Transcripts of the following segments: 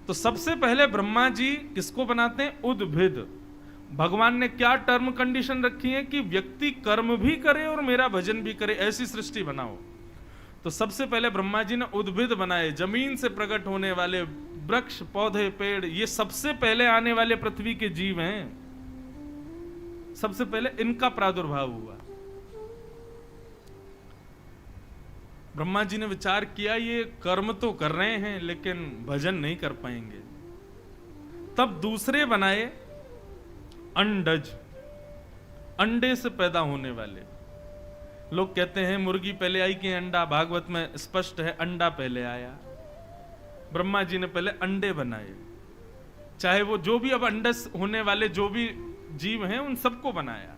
तो सबसे पहले ब्रह्मा जी किसको बनाते हैं? उद्भिद। भगवान ने क्या टर्म कंडीशन रखी है कि व्यक्ति कर्म भी करे और मेरा भजन भी करे, ऐसी सृष्टि बनाओ। तो सबसे पहले ब्रह्मा जी ने उद्भिद बनाए, जमीन से प्रकट होने वाले वृक्ष, पौधे, पेड़, ये सबसे पहले आने वाले पृथ्वी के जीव हैं। सबसे पहले इनका प्रादुर्भाव हुआ। ब्रह्मा जी ने विचार किया ये कर्म तो कर रहे हैं लेकिन भजन नहीं कर पाएंगे। तब दूसरे बनाए अंडज, अंडे से पैदा होने वाले। लोग कहते हैं मुर्गी पहले आई कि अंडा, भागवत में स्पष्ट है अंडा पहले आया। ब्रह्मा जी ने पहले अंडे बनाए, चाहे वो जो भी अब अंडस होने वाले जो भी जीव हैं उन सबको बनाया।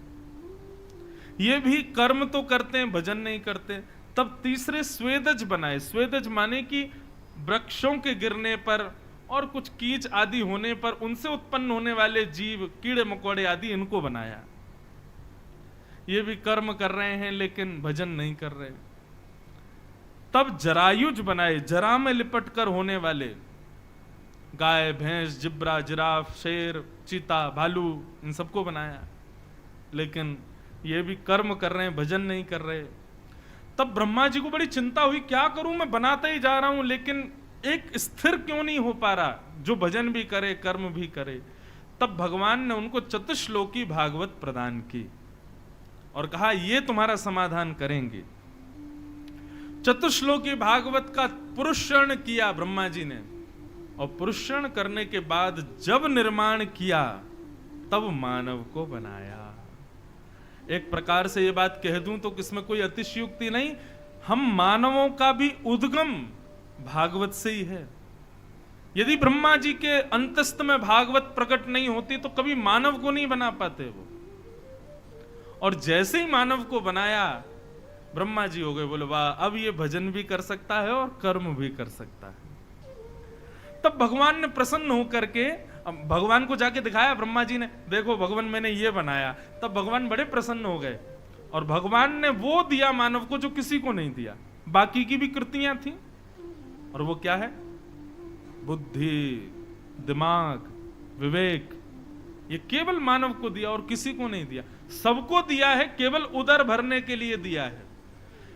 ये भी कर्म तो करते हैं, भजन नहीं करते। तब तीसरे स्वेदज बनाए। स्वेदज माने कि वृक्षों के गिरने पर और कुछ कीच आदि होने पर उनसे उत्पन्न होने वाले जीव, कीड़े मकोड़े आदि, इनको बनाया। ये भी कर्म कर रहे हैं लेकिन भजन नहीं कर रहे। तब जरायुज बनाए, जरा में लिपट कर होने वाले, गाय, भैंस, जिब्रा, जिराफ, शेर, चीता, भालू, इन सबको बनाया। लेकिन ये भी कर्म कर रहे हैं, भजन नहीं कर रहे। तब ब्रह्मा जी को बड़ी चिंता हुई, क्या करूं, मैं बनाता ही जा रहा हूं लेकिन एक स्थिर क्यों नहीं हो पा रहा जो भजन भी करे कर्म भी करे। तब भगवान ने उनको चतुश्लोकी भागवत प्रदान की और कहा ये तुम्हारा समाधान करेंगे। चतुश्लोकी भागवत का पुरुषण किया ब्रह्मा जी ने, और पुरुषण करने के बाद जब निर्माण किया तब मानव को बनाया। एक प्रकार से ये बात कह दूं तो किसमें कोई अतिशयोक्ति नहीं, हम मानवों का भी उद्गम भागवत से ही है। यदि ब्रह्मा जी के अंतस्थ में भागवत प्रकट नहीं होती तो कभी मानव को नहीं बना पाते वो। और जैसे ही मानव को बनाया ब्रह्मा जी हो गए, बोले वाह, अब ये भजन भी कर सकता है और कर्म भी कर सकता है। तब भगवान ने प्रसन्न होकर के भगवान को जाके दिखाया ब्रह्मा जी ने, देखो भगवान मैंने ये बनाया। तब भगवान बड़े प्रसन्न हो गए और भगवान ने वो दिया मानव को जो किसी को नहीं दिया। बाकी की भी कृतियां थी, और वो क्या है? बुद्धि, दिमाग, विवेक, ये केवल मानव को दिया और किसी को नहीं दिया। सबको दिया है, केवल उदर भरने के लिए दिया है।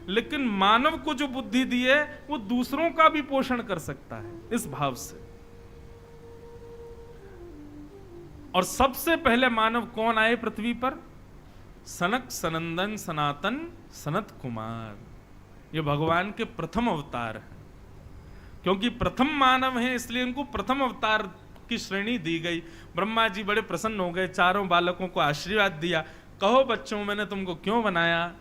लेकिन मानव को जो बुद्धि दी है वो दूसरों का भी पोषण कर सकता है, इस भाव से। और सबसे पहले मानव कौन आए पृथ्वी पर? सनक सनंदन सनातन सनत कुमार। ये भगवान के प्रथम अवतार हैं। क्योंकि प्रथम मानव हैं इसलिए इनको प्रथम अवतार की श्रेणी दी गई। ब्रह्मा जी बड़े प्रसन्न हो गए, चारों बालकों को आशीर्वाद दिया। कहो बच्चों, मैंने तुमको क्यों बनाया?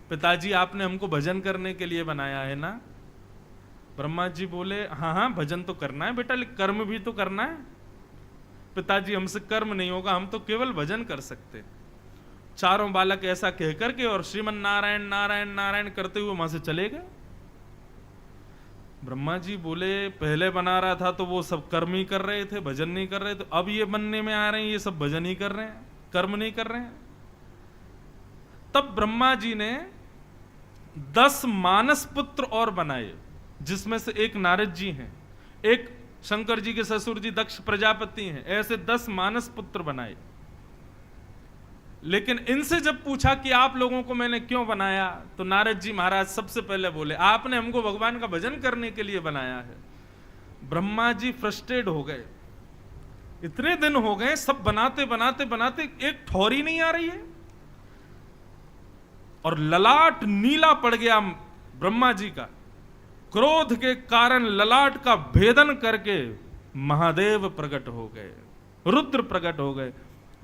पिताजी आपने हमको भजन करने के लिए बनाया है ना? ब्रह्मा जी बोले हाँ हाँ, भजन तो करना है बेटा, लेकिन कर्म भी तो करना है। पिताजी हमसे कर्म नहीं होगा, हम तो केवल भजन कर सकते। चारों बालक ऐसा कह करके और श्रीमन नारायण नारायण नारायण करते हुए वहां से चले गए। ब्रह्मा जी बोले पहले बना रहा था तो वो सब कर्म ही कर रहे थे, भजन नहीं कर रहे, तो अब ये बनने में आ रहे हैं, ये सब भजन ही कर रहे हैं, कर्म नहीं कर रहे हैं। तब ब्रह्मा जी ने 10 मानस पुत्र और बनाए, जिसमें से एक नारद जी हैं, एक शंकर जी के ससुर जी दक्ष प्रजापति हैं। ऐसे 10 मानस पुत्र बनाए। लेकिन इनसे जब पूछा कि आप लोगों को मैंने क्यों बनाया, तो नारद जी महाराज सबसे पहले बोले आपने हमको भगवान का भजन करने के लिए बनाया है। ब्रह्मा जी फ्रस्ट्रेट हो गए, इतने दिन हो गए सब बनाते बनाते बनाते एक ठौरी नहीं आ रही है, और ललाट नीला पड़ गया ब्रह्मा जी का। क्रोध के कारण ललाट का भेदन करके महादेव प्रकट हो गए, रुद्र प्रकट हो गए।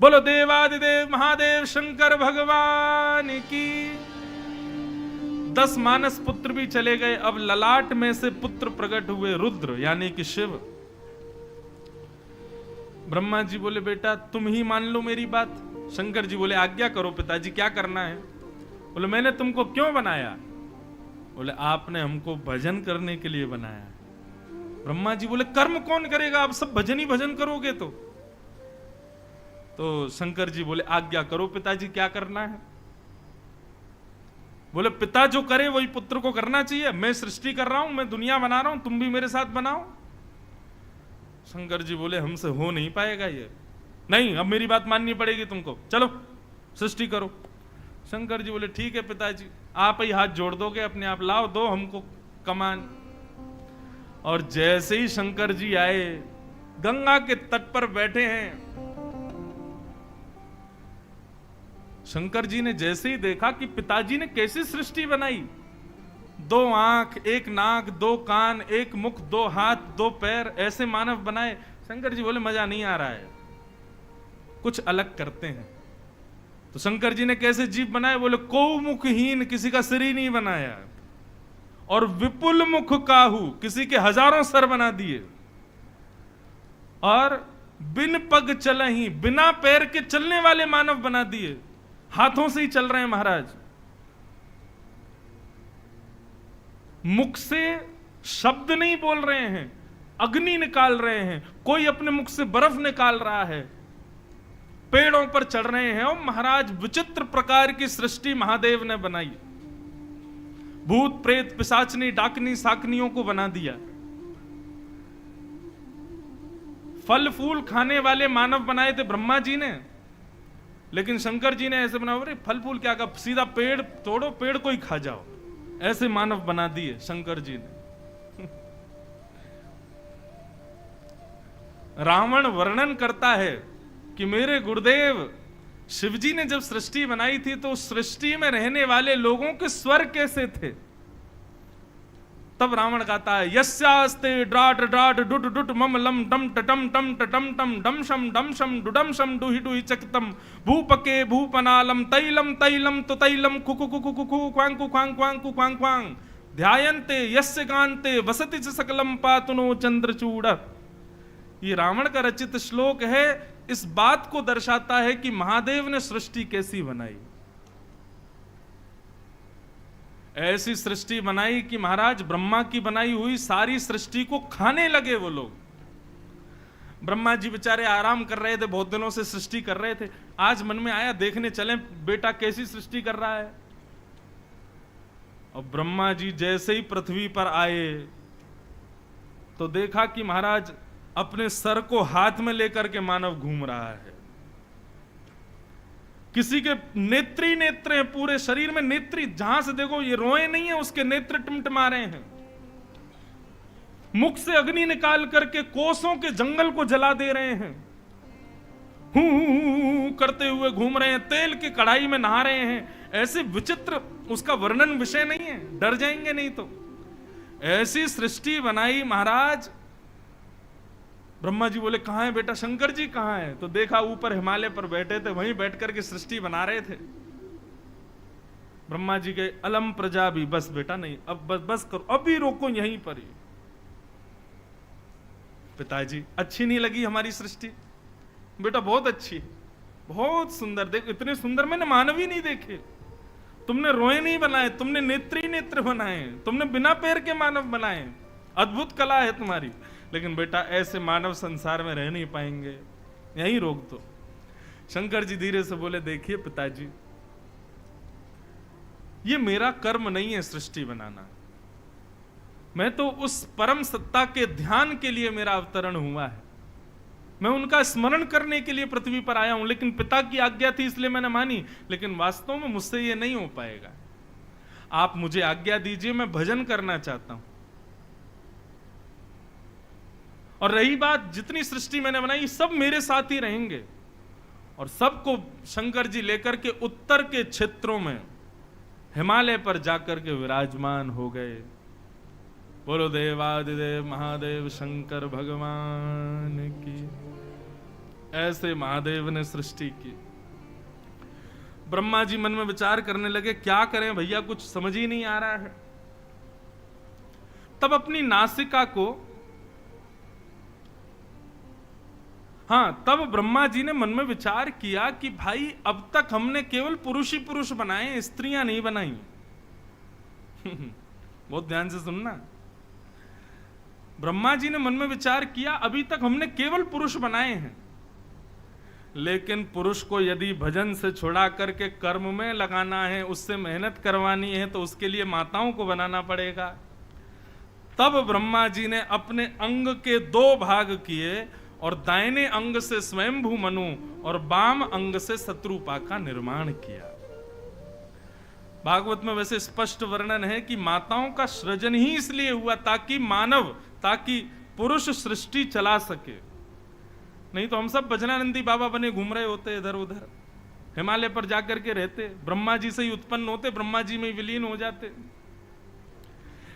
बोलो देवादिदेव महादेव शंकर भगवान की। 10 मानस पुत्र भी चले गए। अब ललाट में से पुत्र प्रकट हुए रुद्र यानी कि शिव। ब्रह्मा जी बोले बेटा तुम ही मान लो मेरी बात। शंकर जी बोले आज्ञा करो पिताजी, क्या करना है? बोले मैंने तुमको क्यों बनाया? बोले आपने हमको भजन करने के लिए बनाया। ब्रह्मा जी बोले कर्म कौन करेगा? आप सब भजन ही भजन करोगे तो शंकर जी बोले आज्ञा करो पिताजी, क्या करना है? बोले पिता जो करे वही पुत्र को करना चाहिए। मैं सृष्टि कर रहा हूं, मैं दुनिया बना रहा हूं, तुम भी मेरे साथ बनाओ। शंकर जी बोले हमसे हो नहीं पाएगा ये, नहीं अब मेरी बात माननी पड़ेगी तुमको, चलो सृष्टि करो। शंकर जी बोले ठीक है पिताजी, आप ही हाथ जोड़ दोगे अपने आप, लाओ दो हमको कमान। और जैसे ही शंकर जी आए, गंगा के तट पर बैठे हैं, शंकर जी ने जैसे ही देखा कि पिताजी ने कैसी सृष्टि बनाई, 2 आंख, 1 नाक, 2 कान, 1 मुख, 2 हाथ, 2 पैर, ऐसे मानव बनाए। शंकर जी बोले मजा नहीं आ रहा है, कुछ अलग करते हैं। तो शंकर जी ने कैसे जीव बनाए? बोले को मुखहीन, किसी का सिर ही नहीं बनाया, और विपुल मुख काहू, किसी के हजारों सर बना दिए, और बिन पग चलही, बिना पैर के चलने वाले मानव बना दिए, हाथों से ही चल रहे हैं महाराज। मुख से शब्द नहीं बोल रहे हैं, अग्नि निकाल रहे हैं, कोई अपने मुख से बर्फ निकाल रहा है, पेड़ों पर चढ़ रहे हैं। और महाराज विचित्र प्रकार की सृष्टि महादेव ने बनाई, भूत प्रेत पिशाचनी डाकनी साकनियों को बना दिया। फल फूल खाने वाले मानव बनाए थे ब्रह्मा जी ने, लेकिन शंकर जी ने ऐसे बनाया, अरे फल फूल क्या का, सीधा पेड़ तोड़ो, पेड़ को ही खा जाओ, ऐसे मानव बना दिए शंकर जी ने। रावण वर्णन करता है कि मेरे गुरुदेव शिवजी ने जब सृष्टि बनाई थी तो उस सृष्टि में रहने वाले लोगों के स्वर कैसे थे। तब रावण गाता है, यस्यास्ते ड्राट ड्राट डुट डुट मम लम डम टटम टम टटम टम डम शम डुडम शम डुहि डुहि चकतम भूपके भूपनालम तैलम तैलम तो तैलम कुकु कुकु कुकु क्वांग क्वांग क्वांग क्वांग क्वांग ध्यायन्ते यस्य कांते वसति च सकलम पातुनो चंद्रचूड़। ये रावण का रचित श्लोक है, इस बात को दर्शाता है कि महादेव ने सृष्टि कैसी बनाई। ऐसी सृष्टि बनाई कि महाराज ब्रह्मा की बनाई हुई सारी सृष्टि को खाने लगे वो लोग। ब्रह्मा जी बेचारे आराम कर रहे थे, बहुत दिनों से सृष्टि कर रहे थे, आज मन में आया देखने चले बेटा कैसी सृष्टि कर रहा है। और ब्रह्मा जी जैसे ही पृथ्वी पर आए तो देखा कि महाराज अपने सर को हाथ में लेकर के मानव घूम रहा है। किसी के नेत्री नेत्र हैं, पूरे शरीर में नेत्री, जहां से देखो ये रोए नहीं है, उसके नेत्र टिमटिमा रहे हैं। मुख से अग्नि निकाल करके कोसों के जंगल को जला दे रहे हैं, हूं करते हुए घूम रहे हैं, तेल की कढ़ाई में नहा रहे हैं। ऐसे विचित्र, उसका वर्णन विषय नहीं है, डर जाएंगे नहीं तो। ऐसी सृष्टि बनाई महाराज। ब्रह्मा जी बोले कहां है बेटा, शंकर जी कहां है? तो देखा ऊपर हिमालय पर बैठे थे, वहीं बैठ करके सृष्टि बना रहे थे। ब्रह्मा जी के अलम प्रजा भी, बस बेटा नहीं, अब बस करो, अभी रोको यहीं पर ही। पिताजी अच्छी नहीं लगी हमारी सृष्टि? बेटा बहुत अच्छी, बहुत सुंदर, देख इतने सुंदर मैंने मानव ही नहीं देखे। तुमने रोए नहीं बनाए, तुमने नेत्री नेत्र बनाए, तुमने बिना पैर के मानव बनाए, अद्भुत कला है तुम्हारी। लेकिन बेटा ऐसे मानव संसार में रह नहीं पाएंगे, यहीं रोक दो। शंकर जी धीरे से बोले देखिए पिताजी, ये मेरा कर्म नहीं है सृष्टि बनाना, मैं तो उस परम सत्ता के ध्यान के लिए मेरा अवतरण हुआ है, मैं उनका स्मरण करने के लिए पृथ्वी पर आया हूं। लेकिन पिता की आज्ञा थी इसलिए मैंने मानी, लेकिन वास्तव में मुझसे ये नहीं हो पाएगा। आप मुझे आज्ञा दीजिए, मैं भजन करना चाहता हूं। और रही बात, जितनी सृष्टि मैंने बनाई सब मेरे साथ ही रहेंगे। और सबको शंकर जी लेकर के उत्तर के क्षेत्रों में हिमालय पर जाकर के विराजमान हो गए। बोलो देवादिदेव महादेव शंकर भगवान की। ऐसे महादेव ने सृष्टि की। ब्रह्मा जी मन में विचार करने लगे क्या करें भैया, कुछ समझ ही नहीं आ रहा है। तब अपनी नासिका को, तब ब्रह्मा जी ने मन में विचार किया कि भाई अब तक हमने केवल पुरुष ही पुरुष बनाए, स्त्रियां नहीं बनाई। बहुत ध्यान से सुनना। ब्रह्मा जी ने मन में विचार किया अभी तक हमने केवल पुरुष बनाए हैं, लेकिन पुरुष को यदि भजन से छुड़ा करके कर्म में लगाना है, उससे मेहनत करवानी है, तो उसके लिए माताओं को बनाना पड़ेगा। तब ब्रह्मा जी ने अपने अंग के 2 भाग किए और दाहिने अंग से स्वयंभू मनु और वाम अंग से शत्रुपा का निर्माण किया। भागवत में वैसे स्पष्ट वर्णन है कि माताओं का सृजन ही इसलिए हुआ ताकि पुरुष सृष्टि चला सके, नहीं तो हम सब भजनानंदी बाबा बने घूम रहे होते इधर उधर, हिमालय पर जाकर के रहते, ब्रह्मा जी से ही उत्पन्न होते, ब्रह्मा जी में विलीन हो जाते।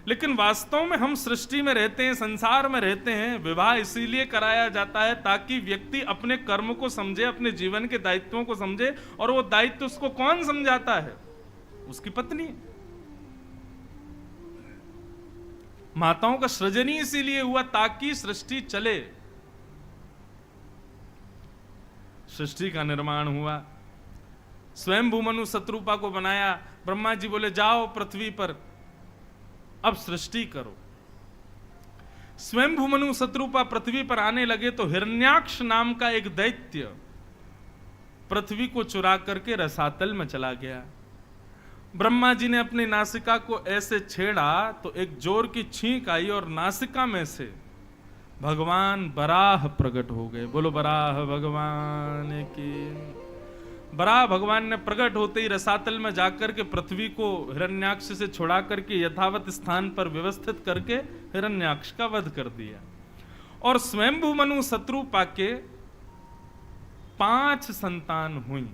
लेकिन वास्तव में हम सृष्टि में रहते हैं, संसार में रहते हैं। विवाह इसीलिए कराया जाता है ताकि व्यक्ति अपने कर्म को समझे, अपने जीवन के दायित्वों को समझे, और वो दायित्व उसको कौन समझाता है? उसकी पत्नी। माताओं का सृजन ही इसीलिए हुआ ताकि सृष्टि चले। सृष्टि का निर्माण हुआ, स्वयं भूमनु शत्रुपा को बनाया। ब्रह्मा जी बोले जाओ पृथ्वी पर अब सृष्टि करो। स्वयं भूमनु शत्रुपा पृथ्वी पर आने लगे तो हिरण्याक्ष नाम का एक दैत्य पृथ्वी को चुरा करके रसातल में चला गया। ब्रह्मा जी ने अपनी नासिका को ऐसे छेड़ा तो एक जोर की छींक आई और नासिका में से भगवान बराह प्रकट हो गए। बोलो बराह भगवान की। बराह भगवान ने प्रकट होते ही रसातल में जाकर के पृथ्वी को हिरण्याक्ष से छुड़ा करके यथावत स्थान पर व्यवस्थित करके हिरण्याक्ष का वध कर दिया। और स्वयंभू मनु शत्रुपा के 5 संतान हुई।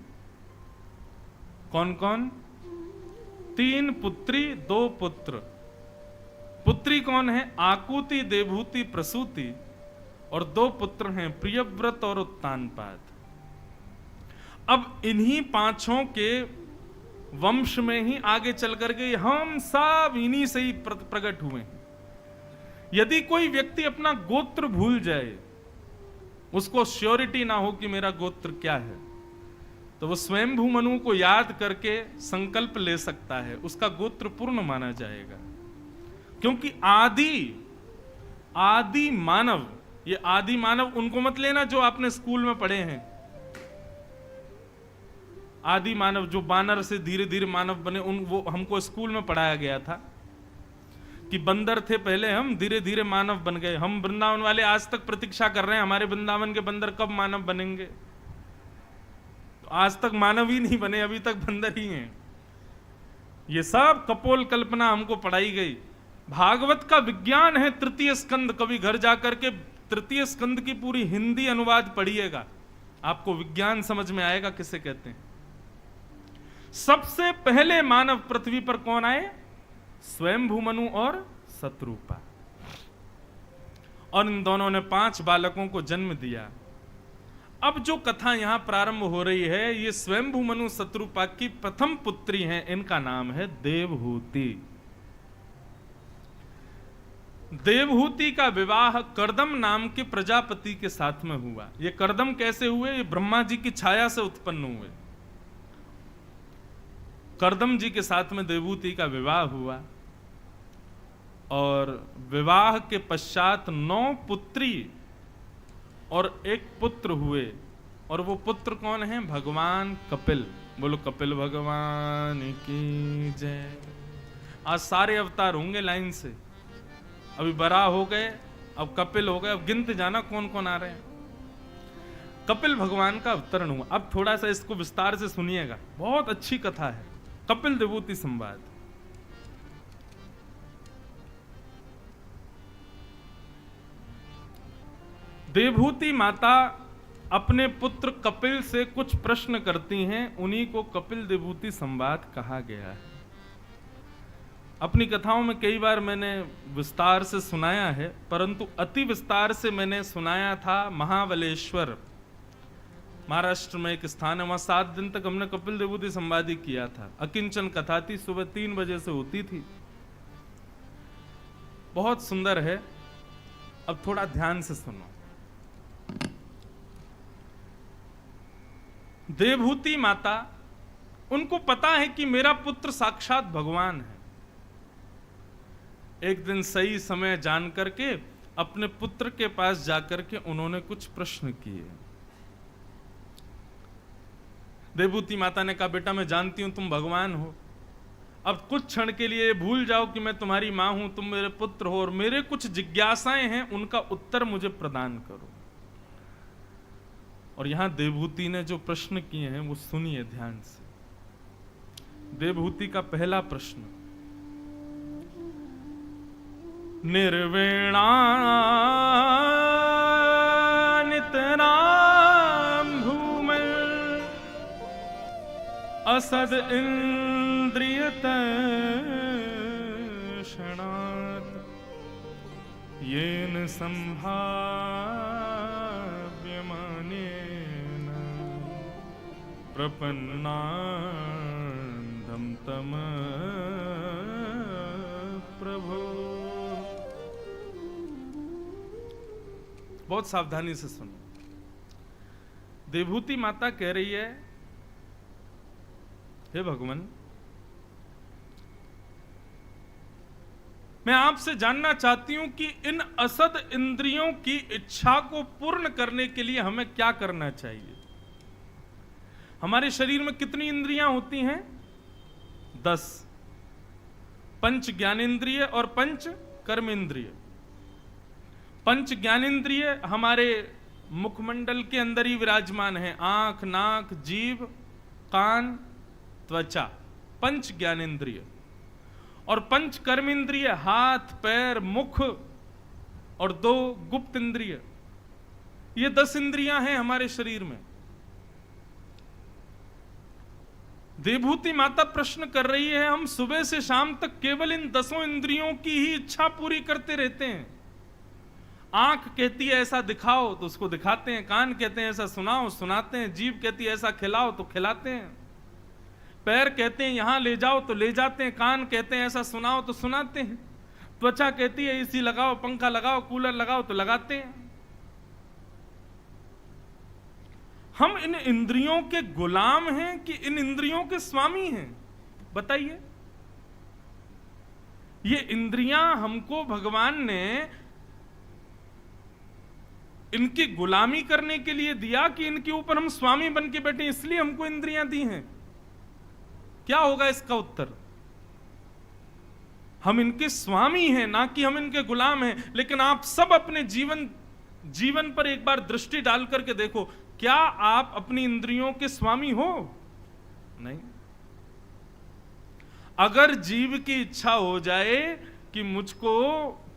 कौन कौन? 3 पुत्री 2 पुत्र। पुत्री कौन है? आकुति, देवहूति, प्रसूति, और 2 पुत्र हैं प्रियव्रत और उत्तानपाद। अब इन्हीं 5 के वंश में ही आगे चल करके हम सब इन्हीं से ही प्रकट हुए हैं। यदि कोई व्यक्ति अपना गोत्र भूल जाए, उसको श्योरिटी ना हो कि मेरा गोत्र क्या है, तो वो स्वयंभू मनु को याद करके संकल्प ले सकता है, उसका गोत्र पूर्ण माना जाएगा। क्योंकि आदि मानव, ये आदि मानव उनको मत लेना जो आपने स्कूल में पढ़े हैं। आदि मानव जो बानर से धीरे धीरे मानव बने, वो हमको स्कूल में पढ़ाया गया था कि बंदर थे पहले, हम धीरे धीरे मानव बन गए। हम वृंदावन वाले आज तक प्रतीक्षा कर रहे हैं हमारे वृंदावन के बंदर कब मानव बनेंगे। तो आज तक मानव ही नहीं बने, अभी तक बंदर ही हैं। ये सब कपोल कल्पना हमको पढ़ाई गई। भागवत का विज्ञान है 3 स्कंद। कभी घर जाकर के 3 स्कंद की पूरी हिंदी अनुवाद पढ़िएगा, आपको विज्ञान समझ में आएगा किसे कहते हैं। सबसे पहले मानव पृथ्वी पर कौन आए? स्वयंभू मनु और शत्रुपा। और इन दोनों ने 5 बालकों को जन्म दिया। अब जो कथा यहां प्रारंभ हो रही है, ये स्वयंभू मनु शत्रुपा की प्रथम पुत्री हैं। इनका नाम है देवहूति। देवहूति का विवाह कर्दम नाम के प्रजापति के साथ में हुआ। ये कर्दम कैसे हुए? ये ब्रह्मा जी की छाया से उत्पन्न हुए। कर्दम जी के साथ में देवहूति का विवाह हुआ और विवाह के पश्चात 9 पुत्री और 1 पुत्र हुए। और वो पुत्र कौन है? भगवान कपिल। बोलो कपिल भगवान की जय। आज सारे अवतार होंगे लाइन से। अभी बराह हो गए, अब कपिल हो गए, अब गिनते जाना कौन कौन आ रहे हैं। कपिल भगवान का अवतरण हुआ। अब थोड़ा सा इसको विस्तार से सुनिएगा, बहुत अच्छी कथा है। कपिल देवहूति संवाद। देवहूति माता अपने पुत्र कपिल से कुछ प्रश्न करती हैं, उन्हीं को कपिल देवहूति संवाद कहा गया है। अपनी कथाओं में कई बार मैंने विस्तार से सुनाया है, परंतु अति विस्तार से मैंने सुनाया था महाबलेश्वर, महाराष्ट्र में एक स्थान है। वहां 7 दिन तक हमने कपिल देवहूति संवादी किया था। अकिंचन कथा थी, सुबह 3 बजे से होती थी। बहुत सुंदर है। अब थोड़ा ध्यान से सुनो। देवहूति माता, उनको पता है कि मेरा पुत्र साक्षात भगवान है। एक दिन सही समय जान करके अपने पुत्र के पास जाकर के उन्होंने कुछ प्रश्न किए। देवहूति माता ने कहा, बेटा मैं जानती हूं तुम भगवान हो, अब कुछ क्षण के लिए भूल जाओ कि मैं तुम्हारी मां हूं, तुम मेरे पुत्र हो और मेरे कुछ जिज्ञासाएं हैं, उनका उत्तर मुझे प्रदान करो। और यहां देवहूति ने जो प्रश्न किए हैं वो सुनिए ध्यान से। देवहूति का पहला प्रश्न, निर्वेणा नितराम भूमि असद इंद्रियत क्षणात् येन संभाव्यमानेन प्रपन्नान्धं तम प्रभो। बहुत सावधानी से सुनो। देवहूति माता कह रही है, हे भगवान, मैं आपसे जानना चाहती हूं कि इन असद इंद्रियों की इच्छा को पूर्ण करने के लिए हमें क्या करना चाहिए। हमारे शरीर में कितनी इंद्रियां होती हैं? 10। पंच ज्ञानेंद्रिय और पंच कर्मेंद्रिय। पंच ज्ञानेंद्रिय हमारे मुखमंडल के अंदर ही विराजमान है, आंख, नाक, जीभ, कान, त्वचा, पंच ज्ञानेंद्रिय। और पंच कर्मेंद्रिय हाथ, पैर, मुख और 2 गुप्त इंद्रिय। ये 10 इंद्रियां हैं हमारे शरीर में। देवहूति माता प्रश्न कर रही है, हम सुबह से शाम तक केवल इन 10 इंद्रियों की ही इच्छा पूरी करते रहते हैं। आंख कहती है ऐसा दिखाओ तो उसको दिखाते हैं, कान कहते हैं ऐसा सुनाओ सुनाते हैं, जीभ कहती है ऐसा खिलाओ तो खिलाते हैं, पैर कहते हैं यहां ले जाओ तो ले जाते हैं, कान कहते हैं ऐसा सुनाओ तो सुनाते हैं, त्वचा कहती है एसी लगाओ, पंखा लगाओ, कूलर लगाओ तो लगाते हैं। हम इन इंद्रियों के गुलाम हैं कि इन इंद्रियों के स्वामी हैं? बताइए। ये इंद्रियां हमको भगवान ने इनकी गुलामी करने के लिए दिया कि इनके ऊपर हम स्वामी बन के बैठे, इसलिए हमको इंद्रियां दी हैं? क्या होगा इसका उत्तर? हम इनके स्वामी हैं, ना कि हम इनके गुलाम हैं। लेकिन आप सब अपने जीवन पर एक बार दृष्टि डाल करके देखो, क्या आप अपनी इंद्रियों के स्वामी हो? नहीं। अगर जीव की इच्छा हो जाए कि मुझको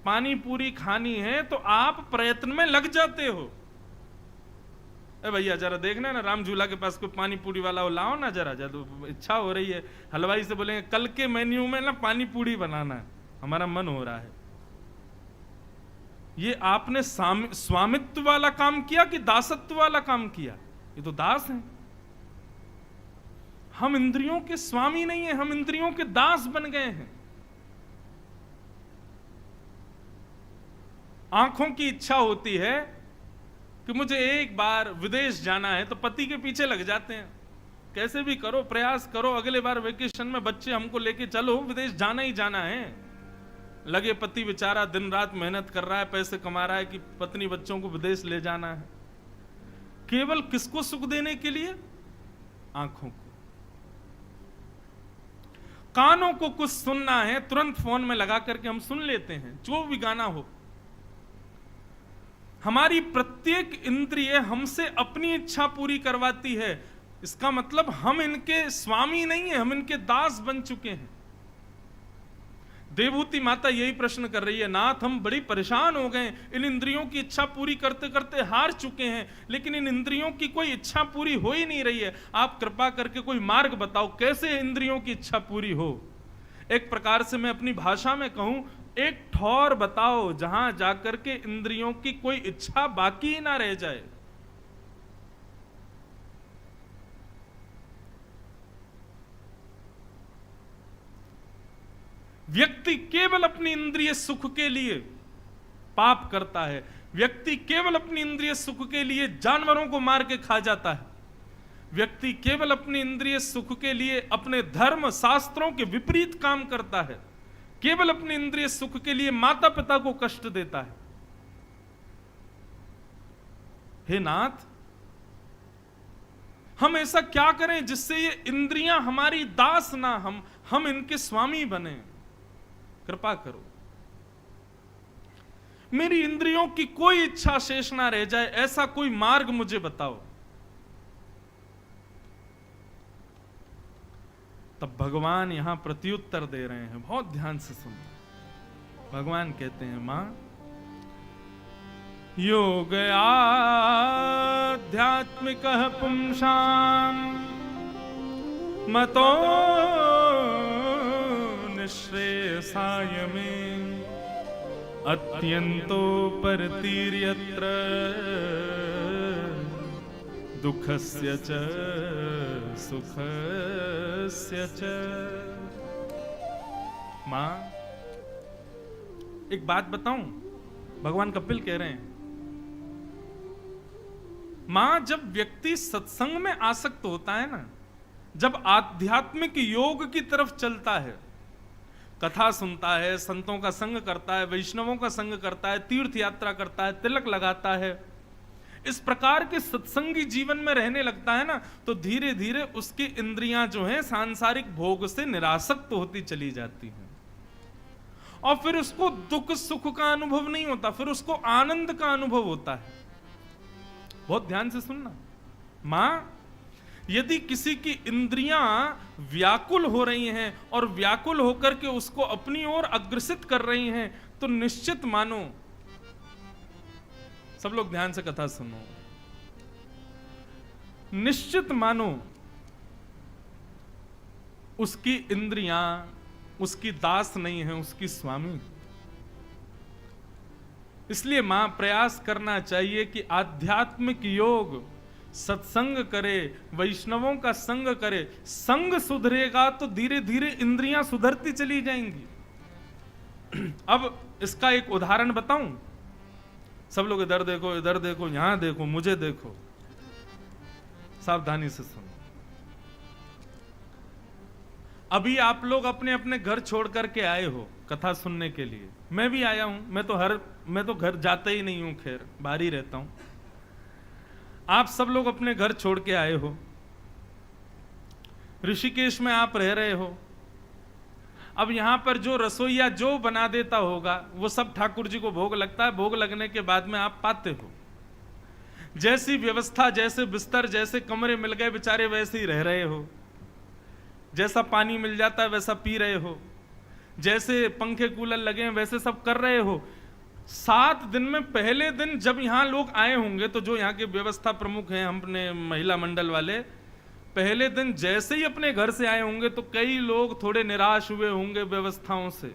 पानी पूरी खानी है तो आप प्रयत्न में लग जाते हो। ए भैया जरा देखना ना, राम झूला के पास कोई पानी पूरी वाला हो, लाओ ना जरा, तो इच्छा हो रही है। हलवाई से बोलेंगे कल के मेन्यू में ना पानी पूरी बनाना है, हमारा मन हो रहा है। ये आपने स्वामित्व वाला काम किया कि दासत्व वाला काम किया? ये तो दास हैं। हम इंद्रियों के स्वामी नहीं है, हम इंद्रियों के दास बन गए हैं। आंखों की इच्छा होती है कि मुझे एक बार विदेश जाना है तो पति के पीछे लग जाते हैं, कैसे भी करो, प्रयास करो, अगले बार वेकेशन में बच्चे हमको लेके चलो, विदेश जाना ही जाना है। लगे पति बेचारा दिन रात मेहनत कर रहा है, पैसे कमा रहा है कि पत्नी बच्चों को विदेश ले जाना है। केवल किसको सुख देने के लिए? आंखों को। कानों को कुछ सुनना है, तुरंत फोन में लगा करके हम सुन लेते हैं, जो भी गाना हो। हमारी प्रत्येक इंद्रिय हमसे अपनी इच्छा पूरी करवाती है। इसका मतलब हम इनके स्वामी नहीं है, हम इनके दास बन चुके हैं। देवहूति माता यही प्रश्न कर रही है, नाथ हम बड़ी परेशान हो गए, इन इंद्रियों की इच्छा पूरी करते करते हार चुके हैं, लेकिन इन इंद्रियों की कोई इच्छा पूरी हो ही नहीं रही है। आप कृपा करके कोई मार्ग बताओ, कैसे इंद्रियों की इच्छा पूरी हो। एक प्रकार से मैं अपनी भाषा में कहूं, एक ठौर बताओ जहां जाकर के इंद्रियों की कोई इच्छा बाकी ही ना रह जाए। व्यक्ति केवल अपनी इंद्रिय सुख के लिए पाप करता है। व्यक्ति केवल अपनी इंद्रिय सुख के लिए जानवरों को मार के खा जाता है। व्यक्ति केवल अपनी इंद्रिय सुख के लिए अपने धर्म शास्त्रों के विपरीत काम करता है। केवल अपनी इंद्रिय सुख के लिए माता पिता को कष्ट देता है। हे नाथ, हम ऐसा क्या करें जिससे ये इंद्रियां हमारी दास ना, हम इनके स्वामी बने, कृपा करो। मेरी इंद्रियों की कोई इच्छा शेष ना रह जाए, ऐसा कोई मार्ग मुझे बताओ। तब भगवान यहां प्रत्युत्तर दे रहे हैं, बहुत ध्यान से सुनो। भगवान कहते हैं, मां योग आध्यात्मिक पुंसाम मतो निःश्रेयसाय मे अत्यंतो परतीर्यत्र दुःखस्य च सुखस्य च। मां एक बात बताऊं, भगवान कपिल कह रहे हैं, मां जब व्यक्ति सत्संग में आसक्त होता है ना, जब आध्यात्मिक योग की तरफ चलता है, कथा सुनता है, संतों का संग करता है, वैष्णवों का संग करता है, तीर्थ यात्रा करता है, तिलक लगाता है, इस प्रकार के सत्संगी जीवन में रहने लगता है ना, तो धीरे धीरे उसकी इंद्रियां जो हैं सांसारिक भोग से निरासक्त होती चली जाती हैं, और फिर उसको दुख सुख का अनुभव नहीं होता, फिर उसको आनंद का अनुभव होता है। बहुत ध्यान से सुनना। मां यदि किसी की इंद्रियां व्याकुल हो रही हैं और व्याकुल होकर के उसको अपनी ओर अग्रसित कर रही हैं, तो निश्चित मानो, सब लोग ध्यान से कथा सुनो, निश्चित मानो उसकी इंद्रियां उसकी दास नहीं है, उसकी स्वामी। इसलिए मां प्रयास करना चाहिए कि आध्यात्मिक योग, सत्संग करे, वैष्णवों का संग करे। संग सुधरेगा तो धीरे धीरे इंद्रियां सुधरती चली जाएंगी। अब इसका एक उदाहरण बताऊं, सब लोग इधर देखो, इधर देखो, यहां देखो, मुझे देखो, सावधानी से सुनो। अभी आप लोग अपने अपने घर छोड़ करके आए हो कथा सुनने के लिए, मैं भी आया हूं, मैं तो घर जाता ही नहीं हूं, खैर बाहर ही रहता हूं। आप सब लोग अपने घर छोड़ के आए हो, ऋषिकेश में आप रह रहे हो। अब यहां पर जो रसोईया जो बना देता होगा वो सब ठाकुर जी को भोग लगता है, भोग लगने के बाद में आप पाते हो। जैसी व्यवस्था, जैसे बिस्तर, जैसे कमरे मिल गए बेचारे, वैसे ही रह रहे हो। जैसा पानी मिल जाता है वैसा पी रहे हो, जैसे पंखे कूलर लगे हैं वैसे सब कर रहे हो। 7 दिन में पहले दिन जब यहाँ लोग आए होंगे, तो जो यहाँ के व्यवस्था प्रमुख हैं, हमने महिला मंडल वाले, पहले दिन जैसे ही अपने घर से आए होंगे तो कई लोग थोड़े निराश हुए होंगे व्यवस्थाओं से।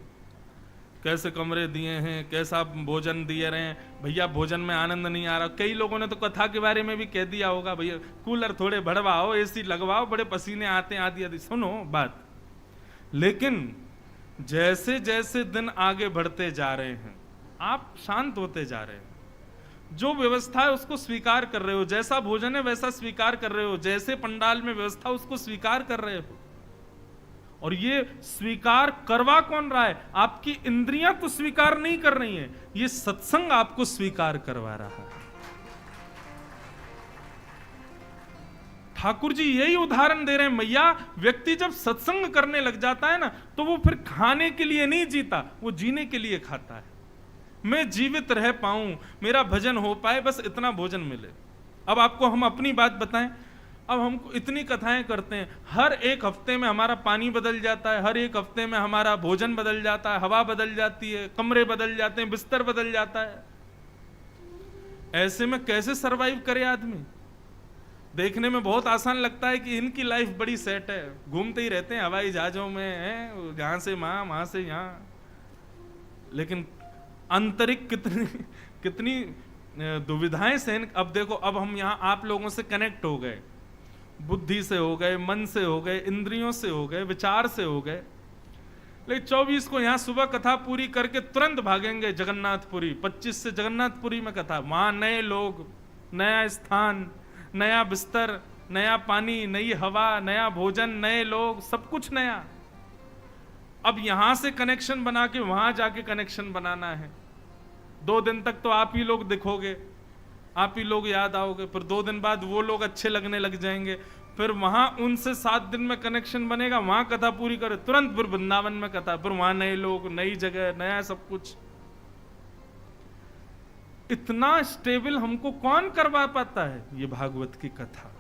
कैसे कमरे दिए हैं, कैसा भोजन दिए रहे हैं, भैया भोजन में आनंद नहीं आ रहा। कई लोगों ने तो कथा के बारे में भी कह दिया होगा, भैया कूलर थोड़े बढ़वाओ, एसी लगवाओ, बड़े पसीने आते हैं, आदि आदि। सुनो बात, लेकिन जैसे जैसे दिन आगे बढ़ते जा रहे हैं, आप शांत होते जा रहे हैं, जो व्यवस्था है उसको स्वीकार कर रहे हो, जैसा भोजन है वैसा स्वीकार कर रहे हो, जैसे पंडाल में व्यवस्था उसको स्वीकार कर रहे हो। और ये स्वीकार करवा कौन रहा है? आपकी इंद्रियां तो स्वीकार नहीं कर रही हैं, ये सत्संग आपको स्वीकार करवा रहा है। ठाकुर जी यही उदाहरण दे रहे हैं, मैया व्यक्ति जब सत्संग करने लग जाता है ना, तो वो फिर खाने के लिए नहीं जीता, वो जीने के लिए खाता है। मैं जीवित रह पाऊं, मेरा भजन हो पाए, बस इतना भोजन मिले। अब आपको हम अपनी बात बताएं, अब हमको इतनी कथाएं करते हैं, हर एक हफ्ते में हमारा पानी बदल जाता है, हर एक हफ्ते में हमारा भोजन बदल जाता है, हवा बदल जाती है, कमरे बदल जाते हैं, बिस्तर बदल जाता है। ऐसे में कैसे सरवाइव करे आदमी? देखने में बहुत आसान लगता है कि इनकी लाइफ बड़ी सेट है, घूमते ही रहते हैं हवाई जहाजों में, हैं यहां से वहां से यहां, लेकिन आंतरिक कितनी दुविधाएं सहन। अब देखो, अब हम यहां आप लोगों से कनेक्ट हो गए, बुद्धि से हो गए, मन से हो गए, इंद्रियों से हो गए, विचार से हो गए, लेकिन 24 को यहां सुबह कथा पूरी करके तुरंत भागेंगे जगन्नाथपुरी। 25 से जगन्नाथपुरी में कथा, वहां नए लोग, नया स्थान, नया बिस्तर, नया पानी, नई हवा, नया भोजन, नए लोग, सब कुछ नया। अब यहां से कनेक्शन बना के वहां जाके कनेक्शन बनाना है। 2 दिन तक तो आप ही लोग दिखोगे, आप ही लोग याद आओगे, फिर 2 दिन बाद वो लोग अच्छे लगने लग जाएंगे, फिर वहां उनसे 7 दिन में कनेक्शन बनेगा, वहां कथा पूरी करे, तुरंत फिर वृंदावन में कथा, फिर वहां नए लोग, नई जगह, नया सब कुछ। इतना स्टेबल हमको कौन करवा पाता है? ये भागवत की कथा,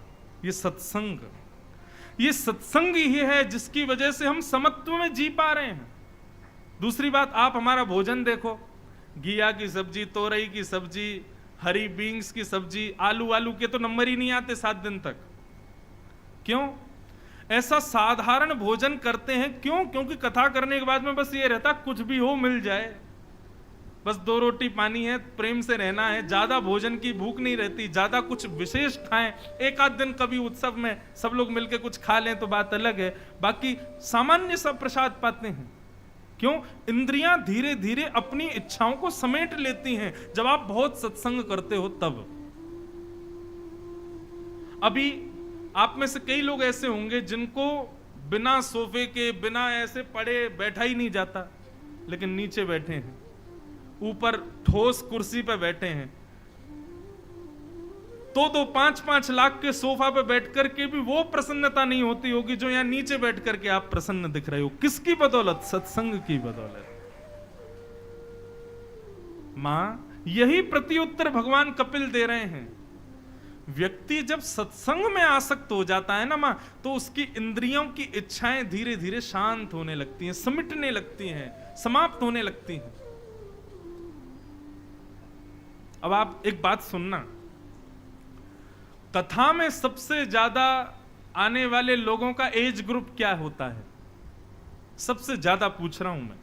ये सत्संग। ये सत्संग ही है जिसकी वजह से हम समत्व में जी पा रहे हैं। दूसरी बात, आप हमारा भोजन देखो, घिया की सब्जी, तोरई की सब्जी, हरी बीन्स की सब्जी, आलू आलू के तो नंबर ही नहीं आते 7 दिन तक। क्यों ऐसा साधारण भोजन करते हैं? क्यों? क्योंकि कथा करने के बाद में बस ये रहता कुछ भी हो मिल जाए, बस 2 रोटी पानी है, प्रेम से रहना है, ज्यादा भोजन की भूख नहीं रहती, ज्यादा कुछ विशेष खाएं, एक आध दिन कभी उत्सव में सब लोग मिलकर कुछ खा लें तो बात अलग है, बाकी सामान्य सब प्रसाद पाते हैं। क्यों? इंद्रियां धीरे धीरे अपनी इच्छाओं को समेट लेती हैं जब आप बहुत सत्संग करते हो तब। अभी आप में से कई लोग ऐसे होंगे जिनको बिना सोफे के, बिना ऐसे पड़े बैठा ही नहीं जाता, लेकिन नीचे बैठे हैं, ऊपर ठोस कुर्सी पे बैठे हैं, 2-2, 5-5 लाख के सोफा पे बैठ करके भी वो प्रसन्नता नहीं होती होगी जो यहां नीचे बैठ करके आप प्रसन्न दिख रहे हो। किसकी बदौलत? सत्संग की बदौलत। मां, यही प्रत्युत्तर भगवान कपिल दे रहे हैं। व्यक्ति जब सत्संग में आसक्त हो जाता है ना मां, तो उसकी इंद्रियों की इच्छाएं धीरे धीरे शांत होने लगती हैं, समिटने लगती हैं, समाप्त होने लगती हैं। अब आप एक बात सुनना, कथा में सबसे ज्यादा आने वाले लोगों का एज ग्रुप क्या होता है? सबसे ज्यादा पूछ रहा हूं मैं,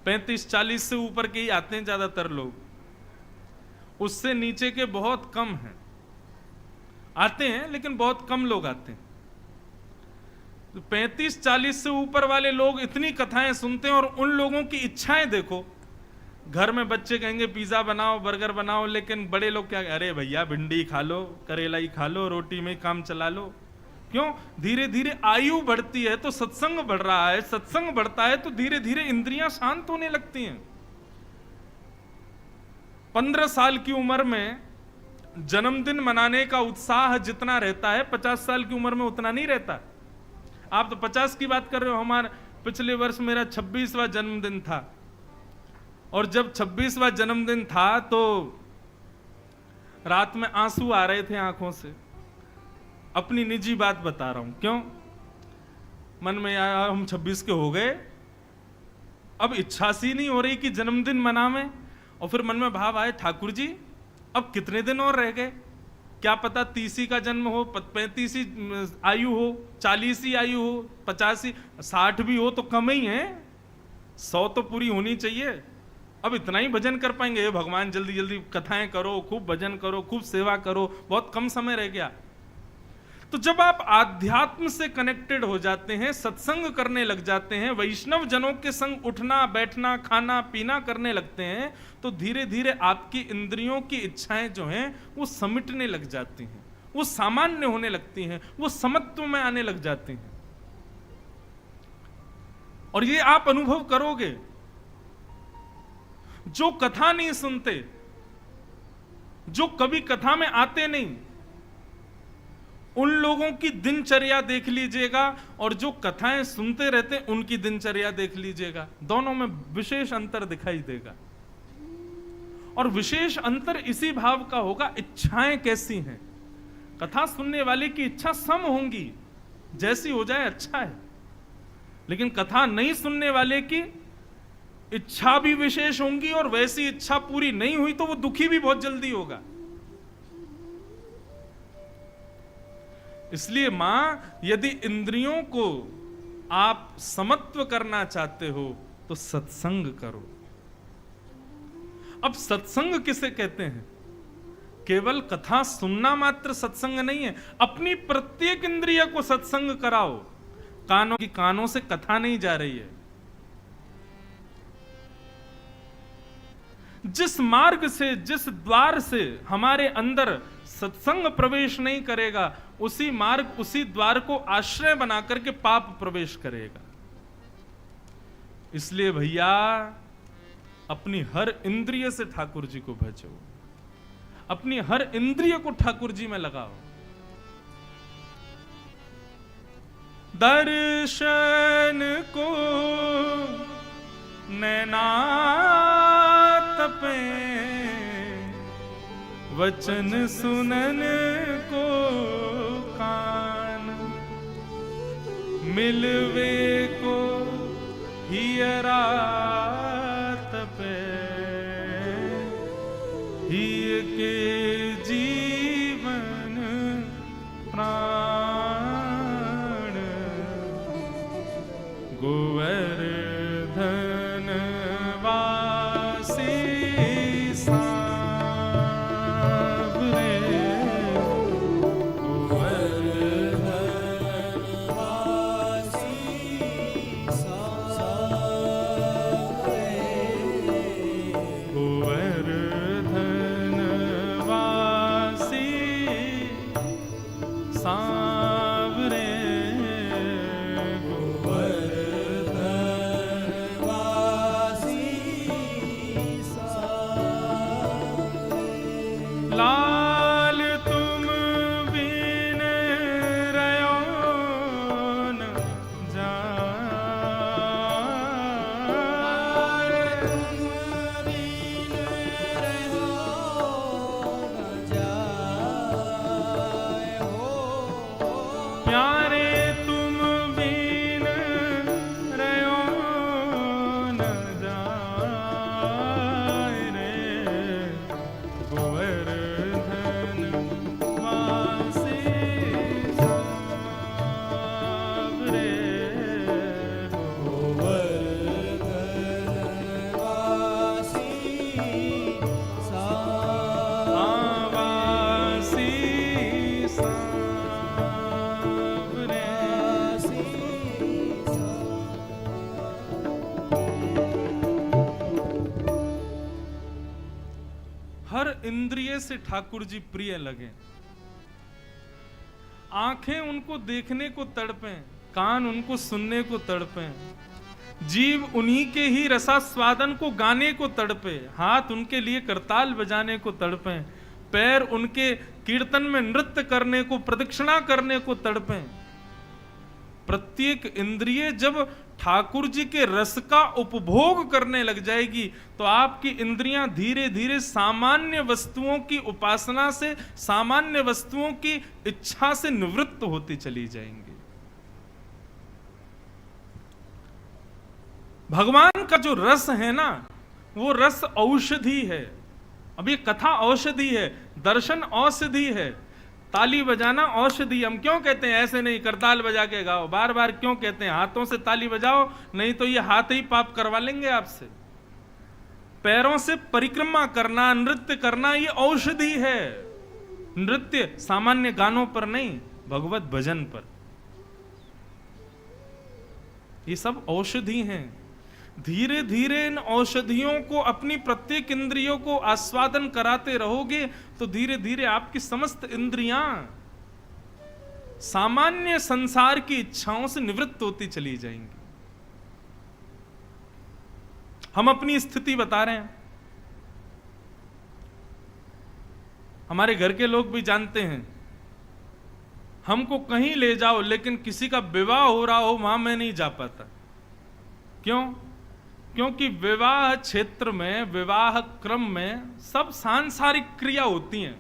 35-40 से ऊपर के ही आते हैं ज्यादातर लोग, उससे नीचे के बहुत कम हैं। आते हैं लेकिन बहुत कम लोग आते हैं। तो 35-40 से ऊपर वाले लोग इतनी कथाएं सुनते हैं, और उन लोगों की इच्छाएं देखो। घर में बच्चे कहेंगे पिज्जा बनाओ, बर्गर बनाओ, लेकिन बड़े लोग क्या, अरे भैया भिंडी खा लो, करेला ही खा लो, रोटी में काम चला लो। क्यों? धीरे धीरे आयु बढ़ती है तो सत्संग बढ़ रहा है, सत्संग बढ़ता है तो धीरे धीरे इंद्रियां शांत होने लगती हैं। 15 साल की उम्र में जन्मदिन मनाने का उत्साह जितना रहता है, 50 साल की उम्र में उतना नहीं रहता। आप तो 50 की बात कर रहे हो, हमारा पिछले वर्ष मेरा 26वां जन्मदिन था, और जब 26वां जन्मदिन था तो रात में आंसू आ रहे थे आंखों से। अपनी निजी बात बता रहा हूं। क्यों? मन में आया हम 26 के हो गए, अब इच्छा सी नहीं हो रही कि जन्मदिन मनावें, और फिर मन में भाव आए, ठाकुर जी अब कितने दिन और रह गए, क्या पता 30 का जन्म हो, 35 आयु हो, 40 आयु हो, 50, 60 भी हो तो कम ही है, 100 तो पूरी होनी चाहिए। अब इतना ही भजन कर पाएंगे? हे भगवान जल्दी जल्दी कथाएं करो, खूब भजन करो, खूब सेवा करो, बहुत कम समय रह गया। तो जब आप आध्यात्म से कनेक्टेड हो जाते हैं, सत्संग करने लग जाते हैं, वैष्णव जनों के संग उठना बैठना खाना पीना करने लगते हैं, तो धीरे धीरे आपकी इंद्रियों की इच्छाएं जो हैं वो समिटने लग जाती हैं, वो सामान्य होने लगती हैं, वो समत्व में आने लग जाती हैं। और ये आप अनुभव करोगे। जो कथा नहीं सुनते, जो कभी कथा में आते नहीं, उन लोगों की दिनचर्या देख लीजिएगा, और जो कथाएं सुनते रहते हैं उनकी दिनचर्या देख लीजिएगा, दोनों में विशेष अंतर दिखाई देगा। और विशेष अंतर इसी भाव का होगा, इच्छाएं कैसी हैं। कथा सुनने वाले की इच्छा सम होंगी, जैसी हो जाए अच्छा है, लेकिन कथा नहीं सुनने वाले की इच्छा भी विशेष होंगी, और वैसी इच्छा पूरी नहीं हुई तो वो दुखी भी बहुत जल्दी होगा। इसलिए मां, यदि इंद्रियों को आप समत्व करना चाहते हो तो सत्संग करो। अब सत्संग किसे कहते हैं? केवल कथा सुनना मात्र सत्संग नहीं है, अपनी प्रत्येक इंद्रिय को सत्संग कराओ। कानों से कथा नहीं जा रही है। जिस मार्ग से, जिस द्वार से हमारे अंदर सत्संग प्रवेश नहीं करेगा, उसी मार्ग, उसी द्वार को आश्रय बना करके पाप प्रवेश करेगा। इसलिए भैया अपनी हर इंद्रिय से ठाकुर जी को भजो, अपनी हर इंद्रिय को ठाकुर जी में लगाओ। दर्शन को नैना तपे, वचन सुनन को कान, मिलवे को हियरा तपे, हिय के जीवन प्राण, गोवर्धन वासी सांवरे, गोवर्धन वासी सांवरे, गोवर्धन वासी सांवरे, लाल तुम बिन रयो न जाए, बिन रयो न जाए हो, प्यारे तुम बिन रयो न जाए रे, गोवर्धन वासी सांवरे, गोवर्धन वासी वासी सांवरे। हर इंद्रिय से ठाकुर जी प्रिय लगे, आंखें उनको देखने को तड़पें, कान उनको सुनने को तड़पें, जीव उन्हीं के ही रसास्वादन को गाने को तड़पे, हाथ उनके लिए करताल बजाने को तड़पें, पैर उनके कीर्तन में नृत्य करने को, प्रदक्षिणा करने को तड़पें। प्रत्येक इंद्रिय जब ठाकुर जी के रस का उपभोग करने लग जाएगी तो आपकी इंद्रियां धीरे धीरे सामान्य वस्तुओं की उपासना से, सामान्य वस्तुओं की इच्छा से निवृत्त होती चली जाएंगी। भगवान का जो रस है ना, वो रस औषधि है। अब ये कथा औषधि है, दर्शन औषधि है, ताली बजाना औषधि। हम क्यों कहते हैं ऐसे नहीं, करताल बजा के गाओ, बार बार क्यों कहते हैं हाथों से ताली बजाओ, नहीं तो ये हाथ ही पाप करवा लेंगे आपसे। पैरों से परिक्रमा करना, नृत्य करना, ये औषधि है। नृत्य सामान्य गानों पर नहीं, भगवत भजन पर। ये सब औषधि हैं। धीरे धीरे इन औषधियों को, अपनी प्रत्येक इंद्रियों को आस्वादन कराते रहोगे तो धीरे धीरे आपकी समस्त इंद्रियां सामान्य संसार की इच्छाओं से निवृत्त होती चली जाएंगी। हम अपनी स्थिति बता रहे हैं, हमारे घर के लोग भी जानते हैं। हमको कहीं ले जाओ, लेकिन किसी का विवाह हो रहा हो वहां मैं नहीं जा पाता। क्यों? क्योंकि विवाह क्षेत्र में, विवाह क्रम में सब सांसारिक क्रिया होती हैं।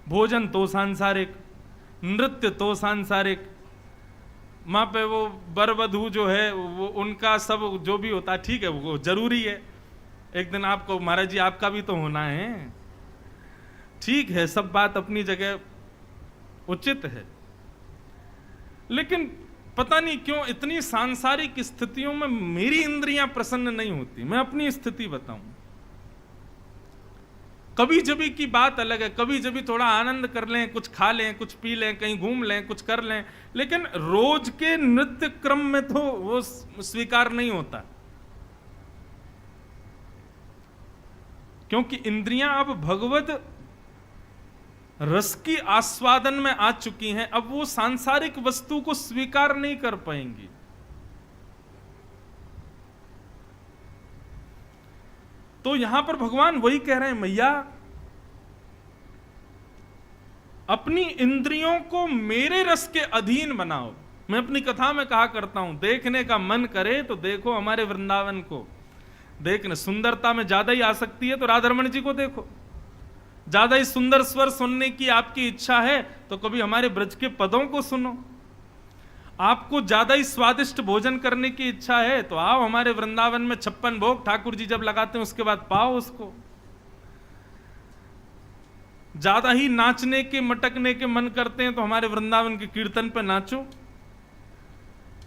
भोजन तो सांसारिक, नृत्य तो सांसारिक, वहां पे वो वर वधू जो है वो उनका सब जो भी होता है ठीक है, वो जरूरी है। एक दिन आपको महाराज जी आपका भी तो होना है, ठीक है, सब बात अपनी जगह उचित है। लेकिन पता नहीं क्यों इतनी सांसारिक स्थितियों में मेरी इंद्रियां प्रसन्न नहीं होती। मैं अपनी स्थिति बताऊं, कभी जभी की बात अलग है, कभी जभी थोड़ा आनंद कर लें, कुछ खा लें, कुछ पी लें, कहीं घूम लें, कुछ कर लें, लेकिन रोज के नृत्य क्रम में तो वो स्वीकार नहीं होता। क्योंकि इंद्रियां अब भगवत रस की आस्वादन में आ चुकी हैं, अब वो सांसारिक वस्तु को स्वीकार नहीं कर पाएंगी। तो यहां पर भगवान वही कह रहे हैं, मैया अपनी इंद्रियों को मेरे रस के अधीन बनाओ। मैं अपनी कथा में कहा करता हूं, देखने का मन करे तो देखो हमारे वृंदावन को। देखने सुंदरता में ज्यादा ही आसक्ति है तो राधारमण जी को देखो। ज्यादा ही सुंदर स्वर सुनने की आपकी इच्छा है तो कभी हमारे ब्रज के पदों को सुनो। आपको ज्यादा ही स्वादिष्ट भोजन करने की इच्छा है तो आओ हमारे वृंदावन में 56 भोग ठाकुर जी जब लगाते हैं उसके बाद पाओ उसको। ज्यादा ही नाचने के मटकने के मन करते हैं तो हमारे वृंदावन के कीर्तन पे नाचो।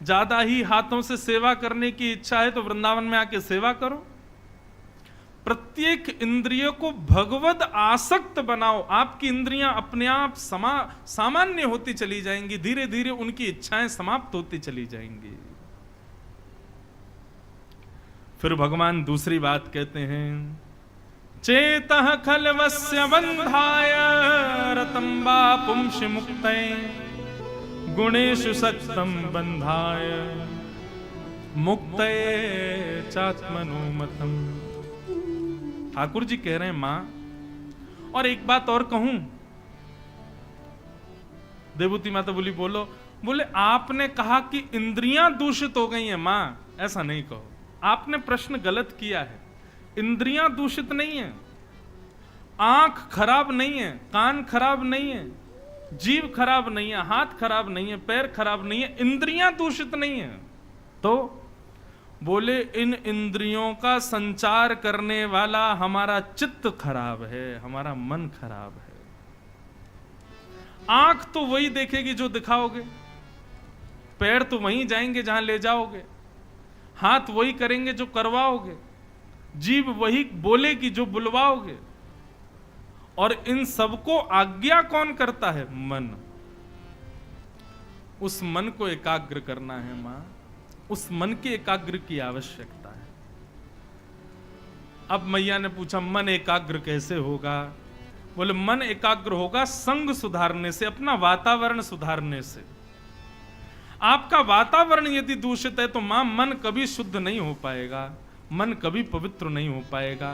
ज्यादा ही हाथों से सेवा करने की इच्छा है तो वृंदावन में आके सेवा करो। प्रत्येक इंद्रिय को भगवद आसक्त बनाओ। आपकी इंद्रियां अपने आप सामान्य होती चली जाएंगी, धीरे धीरे उनकी इच्छाएं समाप्त होती चली जाएंगी। फिर भगवान दूसरी बात कहते हैं, चेतः खलवस्य बंधाय रतंबा पुंष मुक्तये गुणेषु सक्तं बंधाय मुक्तये चात्मनोमतम्। ठाकुर जी कह रहे हैं मां, और एक बात और कहूं। देवूती माता बोली बोलो। बोले आपने कहा कि इंद्रियां दूषित हो गई हैं मां, ऐसा नहीं कहो। आपने प्रश्न गलत किया है। इंद्रियां दूषित नहीं है, आंख खराब नहीं है, कान खराब नहीं है, जीभ खराब नहीं है, हाथ खराब नहीं है, पैर खराब नहीं है, इंद्रियां दूषित नहीं है। तो बोले इन इंद्रियों का संचार करने वाला हमारा चित्त खराब है, हमारा मन खराब है। आंख तो वही देखेगी जो दिखाओगे, पैर तो वहीं जाएंगे जहां ले जाओगे, हाथ वही करेंगे जो करवाओगे, जीभ वही बोलेगी जो बुलवाओगे। और इन सबको आज्ञा कौन करता है? मन। उस मन को एकाग्र करना है मां, उस मन के एकाग्र की आवश्यकता है। अब मैया ने पूछा मन एकाग्र कैसे होगा? बोले मन एकाग्र होगा संग सुधारने से, अपना वातावरण सुधारने से। आपका वातावरण यदि दूषित है तो मां मन कभी शुद्ध नहीं हो पाएगा, मन कभी पवित्र नहीं हो पाएगा।